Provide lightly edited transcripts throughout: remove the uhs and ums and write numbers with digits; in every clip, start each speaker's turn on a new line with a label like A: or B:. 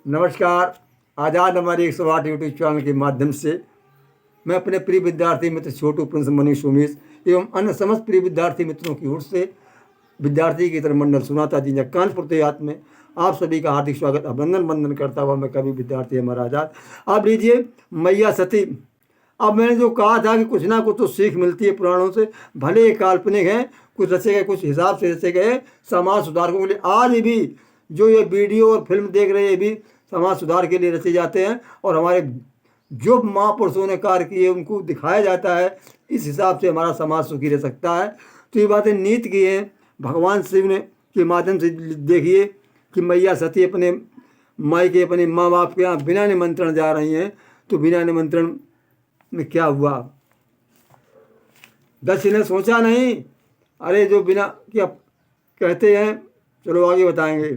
A: नमस्कार। आज़ाद हमारे 108 YouTube channel के माध्यम से मैं अपने प्रिय विद्यार्थी मित्र छोटू प्रिंस मनीष उमेश एवं अन्य समस्त प्रिय विद्यार्थी मित्रों की ओर से विद्यार्थी की तरह मंडल सुनाता जी कानपुर देहात में आप सभी का हार्दिक स्वागत अभिनंदन वंदन करता हुआ मैं कवि विद्यार्थी हमारा आज़ाद। आप लीजिए मैया सती। अब मैंने जो कहा था कि कुछ ना कुछ तो सीख मिलती है पुराणों से, भले ये काल्पनिक हैं, कुछ रचे गए, कुछ हिसाब से रचे गए समाज सुधारकों के लिए। आज भी जो ये वीडियो और फिल्म देख रहे हैं, ये भी समाज सुधार के लिए रचे जाते हैं और हमारे जो महापुरुषों ने कार्य किए उनको दिखाया जाता है। इस हिसाब से हमारा समाज सुखी रह सकता है। तो ये बातें नीति की हैं, भगवान शिव ने के माध्यम से देखिए कि मैया सती अपने मायके अपने माँ बाप के यहाँ बिना निमंत्रण जा रही हैं। तो बिना निमंत्रण में क्या हुआ? दक्ष ने सोचा नहीं, अरे जो बिना क्या कहते हैं, चलो आगे बताएंगे।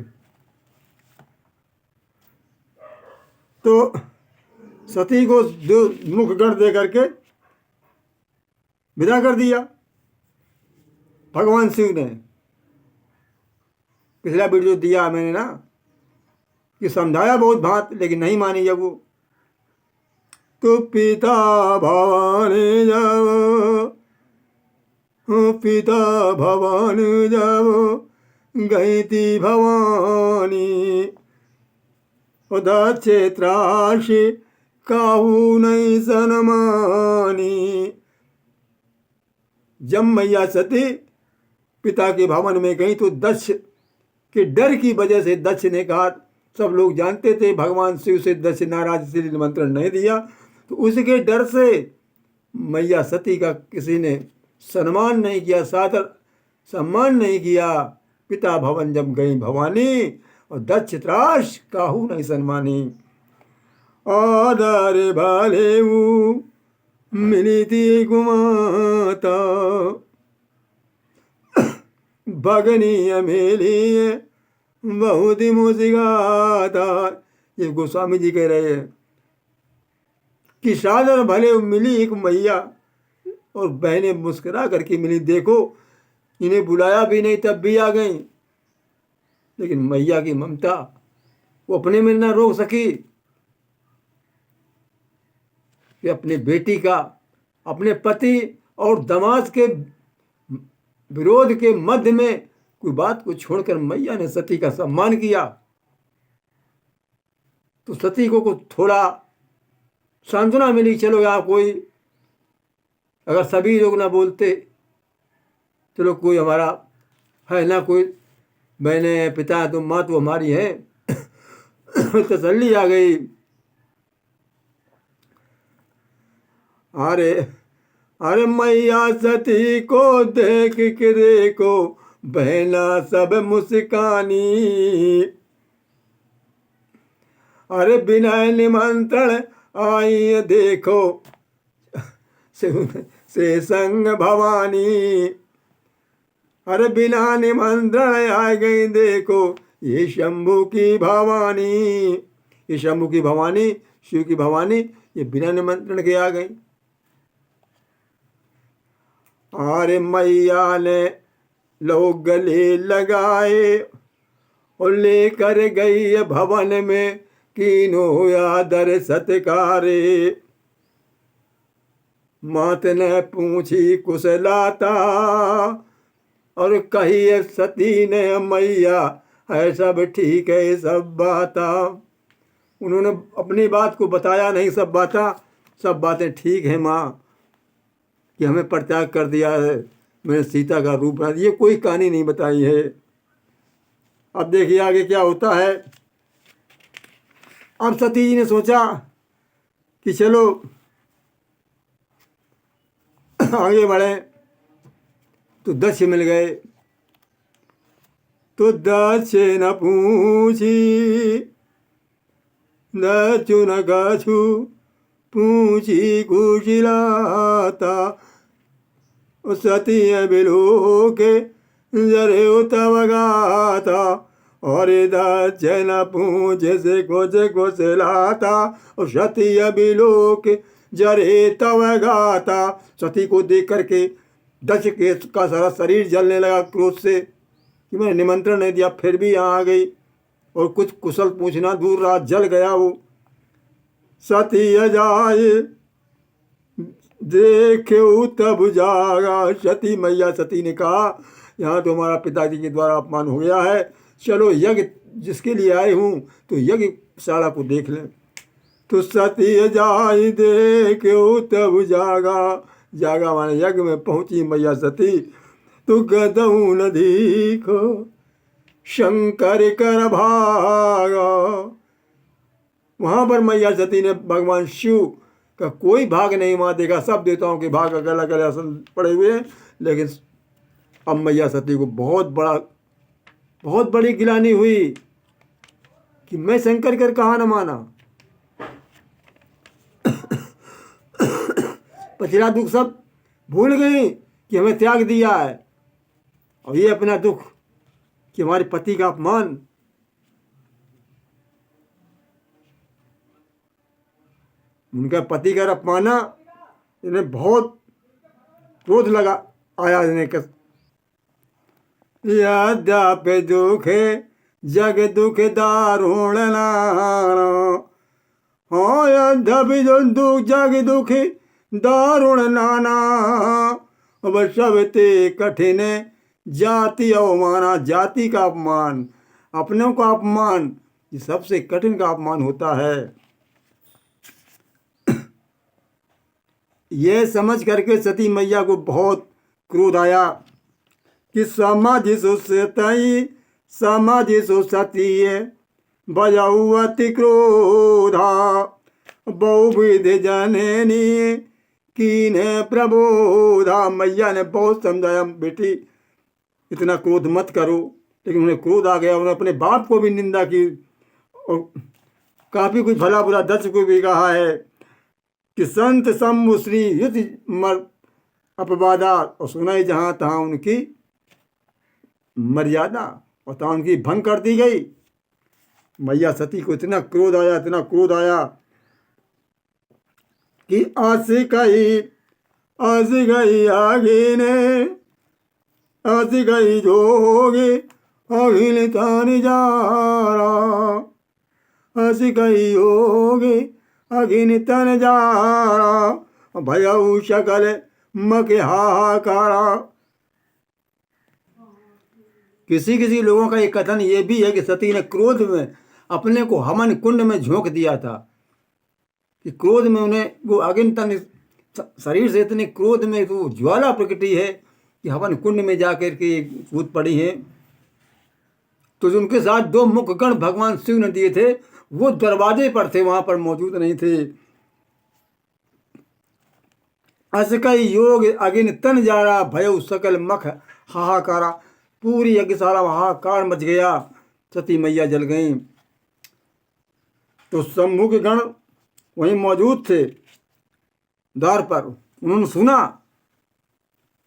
A: तो सती को दो मुख गढ़ दे करके विदा कर दिया भगवान शिव ने। पिछला वीडियो दिया मैंने ना कि समझाया बहुत भांत, लेकिन नहीं मानी जब वो। तो पिता भवानी जाओ, पिता भवानी जाओ, गई थी भवानी उदाचे त्राशी काहू नहीं सनमानी। जब मैया सती पिता के भवन में गई तो दक्ष के डर की वजह से दक्ष ने कहा, सब लोग जानते थे भगवान शिव से दक्ष नाराज इसलिए निमंत्रण नहीं दिया, तो उसके डर से मैया सती का किसी ने सम्मान नहीं किया, सादर सम्मान नहीं किया। पिता भवन जब गई भवानी और दक्ष त्रास काहू नहीं सन्मानी। आदर भाले मिली थी गुमाता, भगनी अमेली बहुत ही मुस्काता। ये गोस्वामी जी कह रहे हैं कि सादर भले मिली एक मैया और बहनें मुस्कुरा करके मिली। देखो इन्हें बुलाया भी नहीं तब भी आ गई, लेकिन मैया की ममता वो अपने में ना रोक सकी कि अपने बेटी का अपने पति और दामाद के विरोध के मध्य में कोई बात को छोड़कर मैया ने सती का सम्मान किया। तो सती को थोड़ा सांत्वना मिली, चलो यार कोई अगर सभी लोग ना बोलते, चलो कोई हमारा है ना, कोई बहने पिता तो माँ तो हमारी है। तसल्ली आ गई। अरे अरे मैया सती को देख के देखो बहना सब मुस्कानी। अरे बिना निमंत्रण आई देखो से संग भवानी। अरे बिना निमंत्रण आ गई देखो ये शंभू की भवानी। ये शंभू की भवानी, शिव की भवानी, ये बिना निमंत्रण के आ गई। अरे मैया ने लोग गले लगाए और लेकर गई भवन में कीनो आदर सत्कारे। मात ने पूछी कुशलाता और कही सती ने मैया है सब ठीक है सब बाता। उन्होंने अपनी बात को बताया नहीं, सब बातें ठीक है माँ, कि हमें परित्याग कर दिया है, मैंने सीता का रूप बना दिया। ये कोई कहानी नहीं बताई है। अब देखिए आगे क्या होता है। अब सती जी ने सोचा कि चलो आगे बढ़े, तो दक्ष मिल गए। तो दक्ष न पूछी दक्षु न गछु पूछी कुशलाता। सती बिलो के जरे तब गाता और दक्ष न पूछ से कुछ कुशलाता। और सती बिलो के जरे तब गाता। सती को देख करके दक्ष के का सारा शरीर जलने लगा क्रोध से कि मैंने निमंत्रण नहीं दिया फिर भी यहाँ आ गई। और कुछ कुशल पूछना दूर रहा, जल गया वो। सती अजाए देखे तब जागा। सती मैया सती ने कहा, यहाँ तो हमारा पिताजी के द्वारा अपमान हो गया है, चलो यज्ञ जिसके लिए आए हूँ तो यज्ञशाला को देख लें। तो सती जाई देखे तब जागा। जागा माने यज्ञ में पहुँची मैया सती। तो गदऊ न दीखो शंकर कर भागा। वहाँ पर मैया सती ने भगवान शिव का कोई भाग नहीं वहाँ देखा। सब देवताओं के भाग अलग अलग आसन पड़े हुए हैं, लेकिन अब मैया सती को बहुत बड़ी गिलानी हुई कि मैं शंकर कर कहाँ न माना। पिछला दुख सब भूल गई कि हमें त्याग दिया है, और ये अपना दुख कि हमारे पति का अपमान। उनका पति का अपमाना इन्हें बहुत क्रोध लगा आया। इन्हें यद्यपि दुखे जग दुख दारुण नाना। हाँ, यद्यपि दुख जग दुख दारुण नाना। अब सबते कठिन जाति अवमाना। जाति का अपमान, अपनों का अपमान, ये सबसे कठिन का अपमान होता है। ये समझ करके सती मैया को बहुत क्रोध आया कि समाधि सुसतई समाधि सुसती बजाऊ अति क्रोधा। बहुविध जननी कीने प्रबोधा। मैया ने बहुत समझाया, बेटी इतना क्रोध मत करो, लेकिन उन्हें क्रोध आ गया। उन्होंने अपने बाप को भी निंदा की और काफ़ी कुछ भला बुरा दक्ष को भी कहा है कि संत शंभु श्री युत मर अपवादा। और सुनाई जहाँ तहाँ उनकी मर्यादा और तहाँ उनकी भंग कर दी गई। मैया सती को इतना क्रोध आया कि आशिकाई आगे ने आशिकाई जोगे अखिल तान जारा। आशिकाई योगे अग्नि तन जारा। भयऊ शकल मक हाहाकारा। किसी लोगों का एक कथन ये भी है कि सती ने क्रोध में अपने को हवन कुंड में झोंक दिया था, कि क्रोध में उन्हें वो अग्नि तन शरीर से इतने क्रोध में वो ज्वाला प्रकटी है कि हवन कुंड में जाकर के कूद पड़ी है। तो जो उनके साथ दो मुख गण भगवान शिव ने दिए थे वो दरवाजे पर थे, वहां पर मौजूद नहीं थे। असकई योग अग्नि तन जा रहा भय सकल मख हाहाकारा। पूरी यज्ञशाला हाहाकार मच गया, सती मैया जल गई। तो शंभु के गण वहीं मौजूद थे द्वार पर, उन्होंने सुना।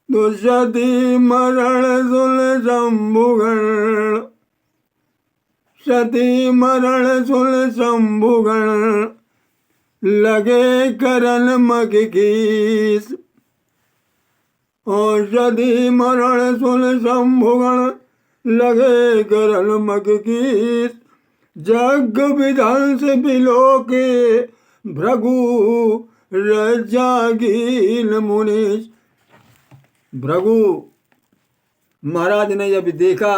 A: तो सती मरण सुन शंभुगण। सती मरण सुन शंभुगण लगे करन मग कीस। और सती मरण सुन शंभुगण लगे करन मग कीस। जग विधांस बिलोके भृगु रजागील मुनीश। भृगु महाराज ने जब देखा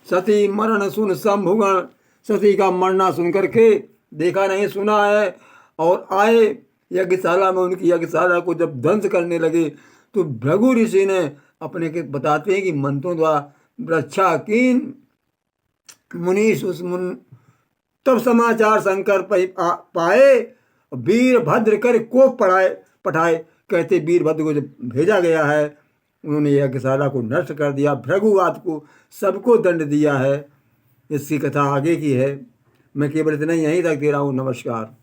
A: सती मरण सुन शंभुगण, सती का मरना सुन करके, देखा नहीं सुना है, और आए यज्ञशाला में। उनकी यज्ञशाला को जब ध्वंस करने लगे तो भृगु ऋषि ने अपने के बताते हैं कि मंत्रों द्वारा रक्षा कीन मुनीश उस तब समाचार शंकर पाए। वीरभद्र कर कोप पठाए। कहते वीरभद्र को जब भेजा गया है, उन्होंने यज्ञशाला को नष्ट कर दिया, भृगुवाद को सबको दंड दिया है। इसकी कथा आगे की है। मैं केवल इतना ही यहीं तक दे रहा हूँ। नमस्कार।